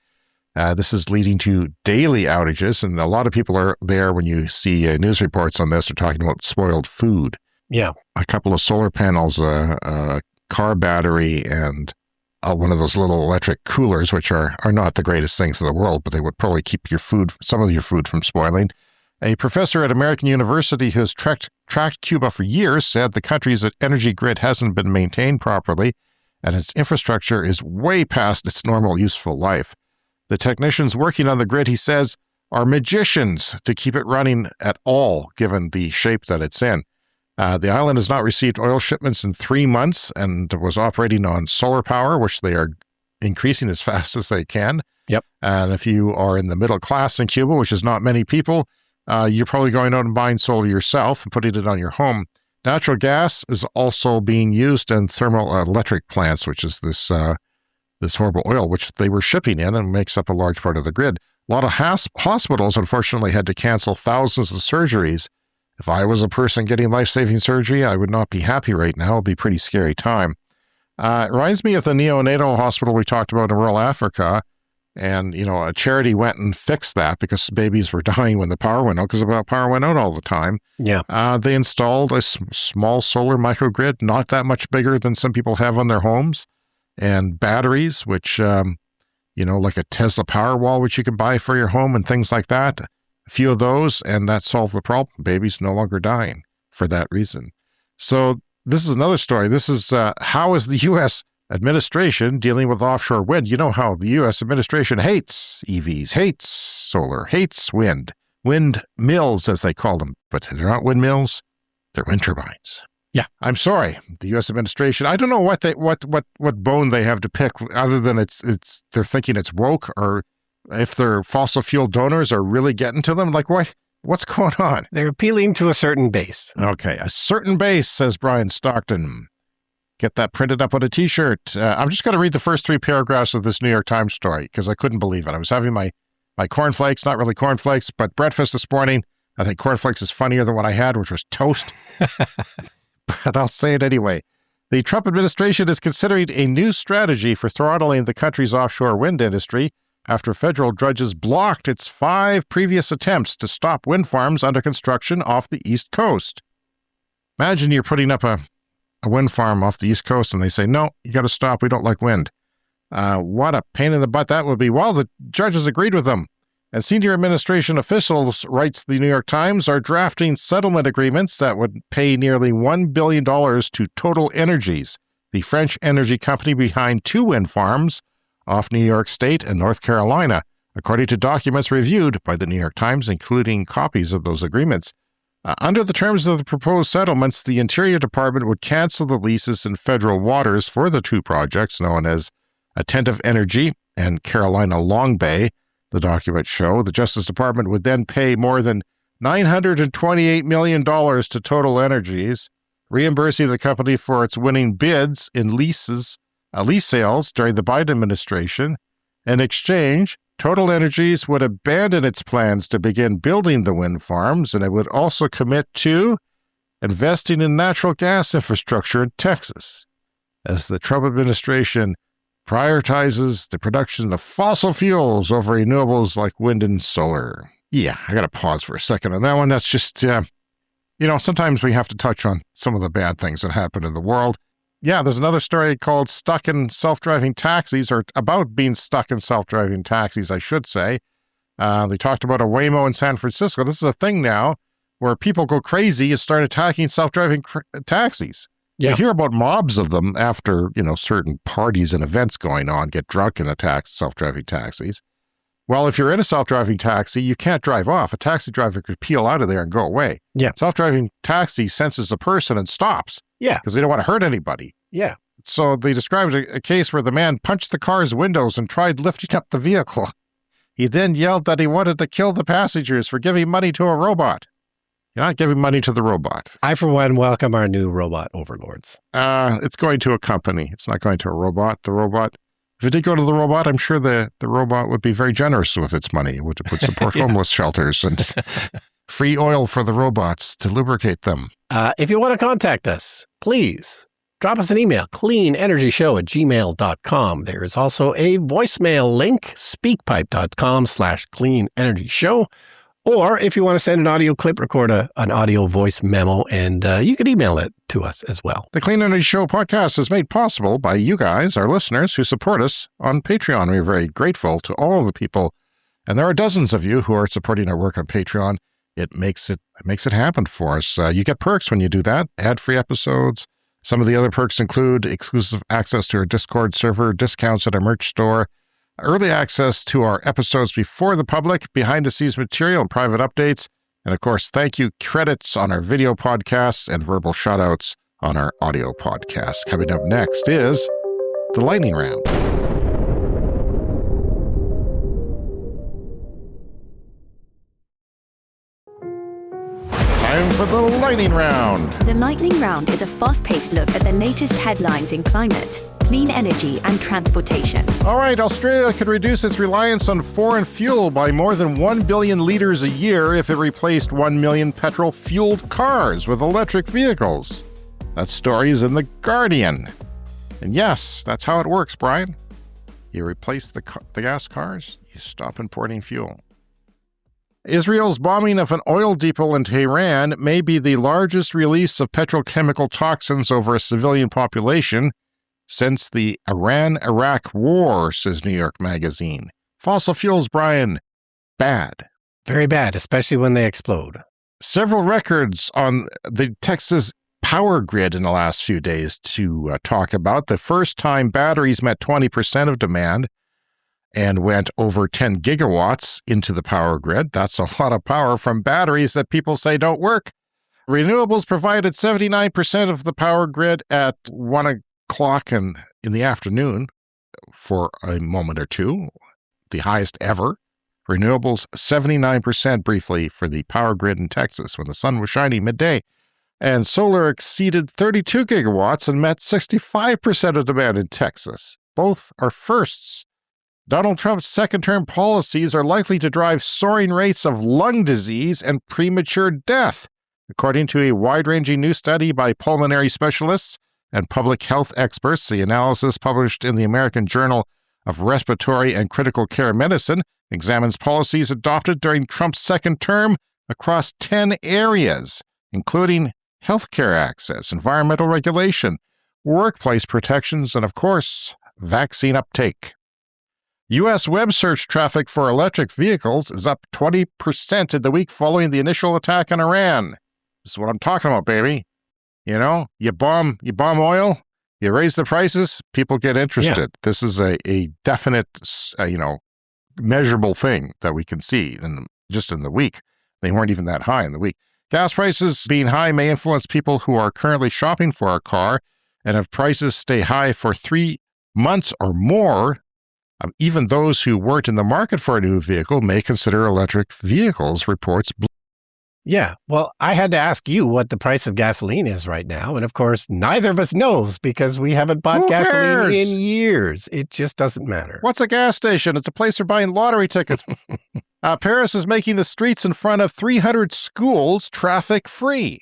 This is leading to daily outages, and a lot of people are there when you see news reports on this are talking about spoiled food. Yeah. A couple of solar panels, a car battery, and one of those little electric coolers, which are not the greatest things in the world, but they would probably keep some of your food from spoiling. A professor at American University who has tracked Cuba for years said the country's energy grid hasn't been maintained properly, and its infrastructure is way past its normal useful life. The technicians working on the grid, he says, are magicians to keep it running at all, given the shape that it's in. The island has not received oil shipments in 3 months and was operating on solar power, which they are increasing as fast as they can. Yep. And if you are in the middle class in Cuba, which is not many people, you're probably going out and buying solar yourself and putting it on your home. Natural gas is also being used in thermal electric plants, which is this horrible oil, which they were shipping in and makes up a large part of the grid. A lot of hospitals, unfortunately, had to cancel thousands of surgeries. If I was a person getting life-saving surgery, I would not be happy right now. It would be a pretty scary time. It reminds me of the neonatal hospital we talked about in rural Africa. And, a charity went and fixed that because babies were dying when the power went out because the power went out all the time. Yeah. They installed a small solar microgrid, not that much bigger than some people have on their homes, and batteries, which, like a Tesla Powerwall, which you can buy for your home and things like that. A few of those, and that solved the problem. Babies no longer dying for that reason. So this is another story. This is how is the U.S. administration dealing with offshore wind? You know how the U.S. administration hates EVs, hates solar, hates wind. Windmills, as they call them. But they're not windmills. They're wind turbines. Yeah. I'm sorry. The U.S. administration, I don't know what bone they have to pick other than they're thinking it's woke, or if their fossil fuel donors are really getting to them. Like, what's going on? They're appealing to a certain base. Okay. A certain base, says Brian Stockton. Get that printed up on a T-shirt. I'm just going to read the first 3 paragraphs of this New York Times story because I couldn't believe it. I was having my cornflakes, not really cornflakes, but breakfast this morning. I think cornflakes is funnier than what I had, which was toast. But I'll say it anyway. The Trump administration is considering a new strategy for throttling the country's offshore wind industry after federal judges blocked its 5 previous attempts to stop wind farms under construction off the East Coast. Imagine you're putting up a wind farm off the East Coast and they say, no, you got to stop. We don't like wind. What a pain in the butt that would be. Well, the judges agreed with them. And senior administration officials, writes the New York Times, are drafting settlement agreements that would pay nearly $1 billion to Total Energies, the French energy company behind 2 wind farms off New York State and North Carolina, according to documents reviewed by the New York Times, including copies of those agreements. Under the terms of the proposed settlements, the Interior Department would cancel the leases in federal waters for the 2 projects known as Attentive Energy and Carolina Long Bay. The documents show the Justice Department would then pay more than $928 million to Total Energies, reimbursing the company for its winning bids in lease sales during the Biden administration. In exchange, Total Energies would abandon its plans to begin building the wind farms, and it would also commit to investing in natural gas infrastructure in Texas, as the Trump administration prioritizes the production of fossil fuels over renewables like wind and solar. Yeah, I got to pause for a second on that one. That's just, sometimes we have to touch on some of the bad things that happen in the world. Yeah, there's another story called Stuck in Self-Driving Taxis, or about being stuck in self-driving taxis, I should say. They talked about a Waymo in San Francisco. This is a thing now where people go crazy and start attacking self-driving taxis. Yeah. You hear about mobs of them after, certain parties and events going on, get drunk and attack self-driving taxis. Well, if you're in a self-driving taxi, you can't drive off. A taxi driver could peel out of there and go away. Yeah. Self-driving taxi senses a person and stops. Yeah. Because they don't want to hurt anybody. Yeah. So they described a case where the man punched the car's windows and tried lifting up the vehicle. He then yelled that he wanted to kill the passengers for giving money to a robot. You're not giving money to the robot. I, for one, welcome our new robot overlords. It's going to a company. It's not going to a robot. The robot, if it did go to the robot, I'm sure the robot would be very generous with its money. It would support homeless shelters and free oil for the robots to lubricate them. If you want to contact us, please drop us an email, cleanenergyshow@gmail.com. There is also a voicemail link, speakpipe.com/cleanenergyshow. Or if you want to send an audio clip, record an audio voice memo, and you can email it to us as well. The Clean Energy Show podcast is made possible by you guys, our listeners, who support us on Patreon. We're very grateful to all of the people, and there are dozens of you who are supporting our work on Patreon. It makes it happen for us. You get perks when you do that, ad-free episodes. Some of the other perks include exclusive access to our Discord server, discounts at our merch store, early access to our episodes before the public, behind-the-scenes material and private updates, and of course, thank you credits on our video podcasts and verbal shoutouts on our audio podcasts. Coming up next is the lightning round. Time for the lightning round. The lightning round is a fast-paced look at the latest headlines in climate, clean energy, and transportation. All right, Australia could reduce its reliance on foreign fuel by more than 1 billion liters a year if it replaced 1 million petrol-fueled cars with electric vehicles. That story is in The Guardian. And yes, that's how it works, Brian. You replace the gas cars, you stop importing fuel. Israel's bombing of an oil depot in Tehran may be the largest release of petrochemical toxins over a civilian population since the Iran-Iraq War, says New York Magazine. Fossil fuels, Brian, bad. Very bad, especially when they explode. Several records on the Texas power grid in the last few days to talk about. The first time batteries met 20% of demand and went over 10 gigawatts into the power grid. That's a lot of power from batteries that people say don't work. Renewables provided 79% of the power grid at 1 o'clock in the afternoon for a moment or two, the highest ever. Renewables 79% briefly for the power grid in Texas when the sun was shining midday. And solar exceeded 32 gigawatts and met 65% of demand in Texas. Both are firsts. Donald Trump's second-term policies are likely to drive soaring rates of lung disease and premature death, according to a wide-ranging new study by pulmonary specialists and public health experts. The analysis, published in the American Journal of Respiratory and Critical Care Medicine, examines policies adopted during Trump's second term across 10 areas, including healthcare access, environmental regulation, workplace protections, and, of course, vaccine uptake. U.S. web search traffic for electric vehicles is up 20% in the week following the initial attack on Iran. This is what I'm talking about, baby. You know, you bomb oil, you raise the prices, people get interested. Yeah. This is a definite, measurable thing that we can see just in the week. They weren't even that high in the week. Gas prices being high may influence people who are currently shopping for a car, and if prices stay high for 3 months or more, even those who weren't in the market for a new vehicle may consider electric vehicles, reports. Yeah, well, I had to ask you what the price of gasoline is right now. And of course, neither of us knows because we haven't bought gasoline in years. It just doesn't matter. What's a gas station? It's a place for buying lottery tickets. Paris is making the streets in front of 300 schools traffic-free.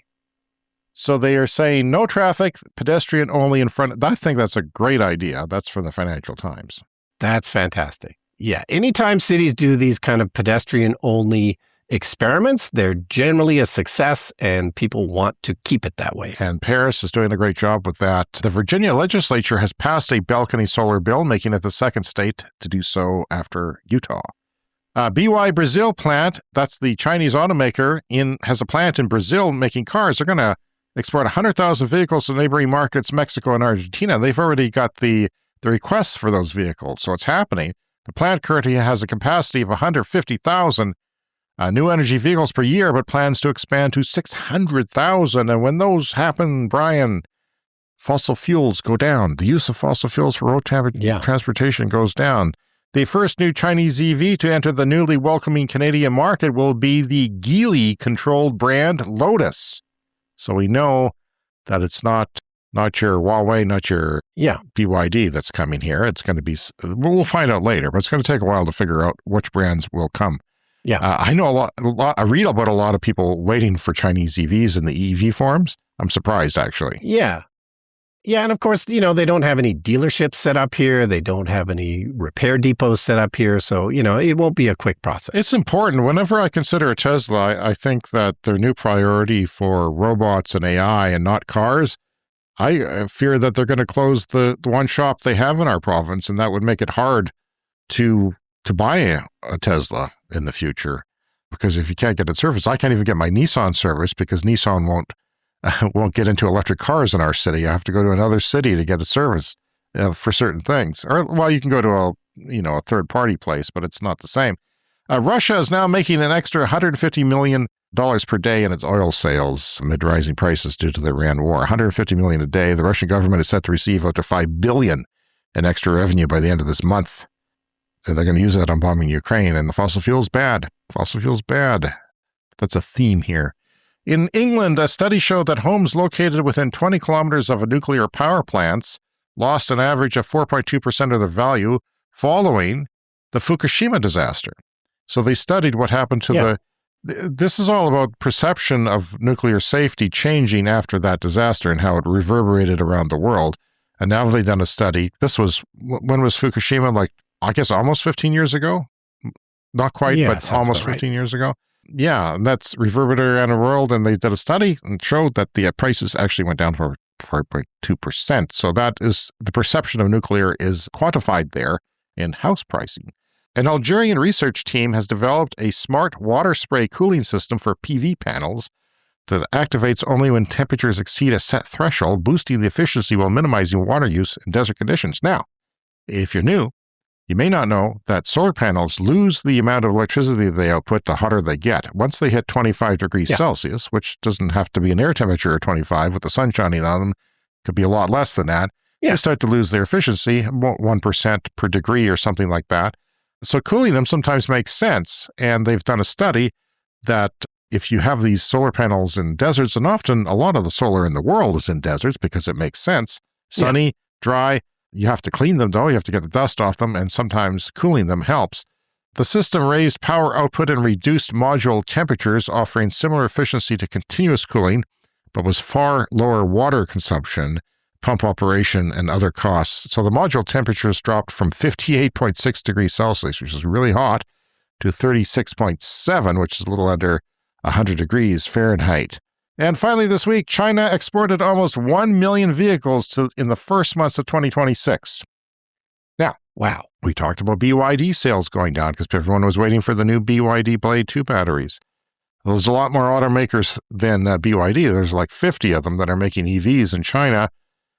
So they are saying no traffic, pedestrian only in front. I think that's a great idea. That's from the Financial Times. That's fantastic. Yeah. Anytime cities do these kind of pedestrian-only experiments, they're generally a success and people want to keep it that way. And Paris is doing a great job with that. The Virginia legislature has passed a balcony solar bill, making it the second state to do so after Utah. BY Brazil plant, that's the Chinese automaker, has a plant in Brazil making cars. They're going to export 100,000 vehicles to neighboring markets, Mexico and Argentina. They've already got the requests for those vehicles, so it's happening. The plant currently has a capacity of 150,000 new energy vehicles per year, but plans to expand to 600,000. And when those happen, Brian, fossil fuels go down. The use of fossil fuels for road transportation goes down. The first new Chinese EV to enter the newly welcoming Canadian market will be the Geely-controlled brand Lotus. So we know that it's not your Huawei, not your BYD that's coming here. It's going to be, we'll find out later, but it's going to take a while to figure out which brands will come. Yeah. I know a lot. I read about a lot of people waiting for Chinese EVs in the EV forums. I'm surprised, actually. Yeah. Yeah, and of course, they don't have any dealerships set up here. They don't have any repair depots set up here. So, it won't be a quick process. It's important. Whenever I consider a Tesla, I think that their new priority for robots and AI and not cars, I fear that they're going to close the one shop they have in our province, and that would make it hard to buy a Tesla in the future. Because if you can't get it serviced, I can't even get my Nissan serviced because Nissan won't get into electric cars in our city. I have to go to another city to get a service for certain things. Or, well, you can go to a third-party place, but it's not the same. Russia is now making an extra $150 million per day in its oil sales amid rising prices due to the Iran war. $150 million a day. The Russian government is set to receive up to $5 billion in extra revenue by the end of this month. And they're going to use that on bombing Ukraine. And the fossil fuel's bad. Fossil fuel's bad. That's a theme here. In England, a study showed that homes located within 20 kilometers of a nuclear power plants lost an average of 4.2% of their value following the Fukushima disaster. So they studied what happened to this is all about perception of nuclear safety changing after that disaster and how it reverberated around the world. And now they've done a study. When was Fukushima? Like, I guess almost 15 years ago? Not quite, but almost 15 years ago. Yeah, and that's reverberated around the world, and they did a study and showed that the prices actually went down for 4.2%. So that is, the perception of nuclear is quantified there in house pricing. An Algerian research team has developed a smart water spray cooling system for PV panels that activates only when temperatures exceed a set threshold, boosting the efficiency while minimizing water use in desert conditions. Now, if you're new, you may not know that solar panels lose the amount of electricity they output the hotter they get. Once they hit 25 degrees Celsius, which doesn't have to be an air temperature of 25 with the sun shining on them, could be a lot less than that, they start to lose their efficiency, 1% per degree or something like that. So cooling them sometimes makes sense, and they've done a study that if you have these solar panels in deserts, and often a lot of the solar in the world is in deserts because it makes sense, sunny, dry, you have to clean them though, you have to get the dust off them, and sometimes cooling them helps. The system raised power output and reduced module temperatures, offering similar efficiency to continuous cooling, but was far lower water consumption, pump operation, and other costs. So the module temperatures dropped from 58.6 degrees Celsius, which is really hot, to 36.7, which is a little under 100 degrees Fahrenheit. And finally this week, China exported almost 1 million vehicles in the first months of 2026. Now, wow, we talked about BYD sales going down because everyone was waiting for the new BYD Blade 2 batteries. There's a lot more automakers than BYD. There's like 50 of them that are making EVs in China.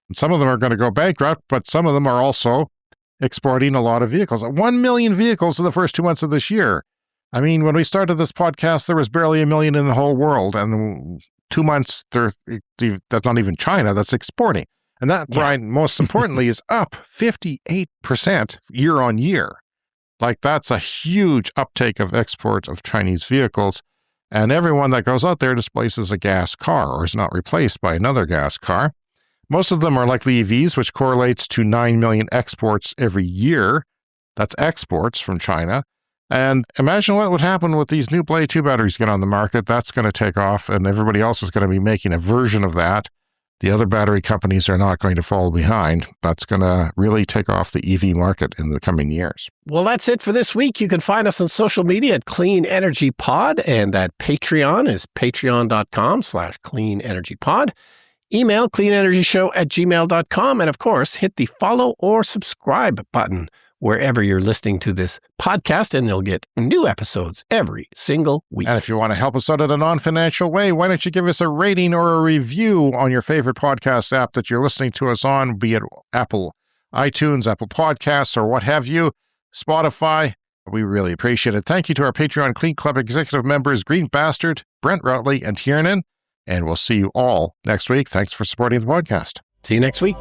And some of them are going to go bankrupt, but some of them are also exporting a lot of vehicles. 1 million vehicles in the first 2 months of this year. I mean, when we started this podcast, there was barely 1 million in the whole world. And 2 months, that's not even China, that's exporting. And that, Brian, most importantly, is up 58% year on year. Like, that's a huge uptake of export of Chinese vehicles. And everyone that goes out there displaces a gas car or is not replaced by another gas car. Most of them are likely EVs, which correlates to 9 million exports every year. That's exports from China. And imagine what would happen with these new Blade 2 batteries get on the market. That's going to take off, and everybody else is going to be making a version of that. The other battery companies are not going to fall behind. That's going to really take off the EV market in the coming years. Well, that's it for this week. You can find us on social media at Clean Energy Pod, and at Patreon is patreon.com/cleanenergypod. Email cleanenergyshow@gmail.com, and of course, hit the follow or subscribe button wherever you're listening to this podcast, and you'll get new episodes every single week. And if you want to help us out in a non-financial way, why don't you give us a rating or a review on your favorite podcast app that you're listening to us on, be it Apple iTunes, Apple Podcasts, or what have you, Spotify. We really appreciate it. Thank you to our Patreon Clean Club executive members, Green Bastard, Brent Routley, and Tiernan. And we'll see you all next week. Thanks for supporting the podcast. See you next week.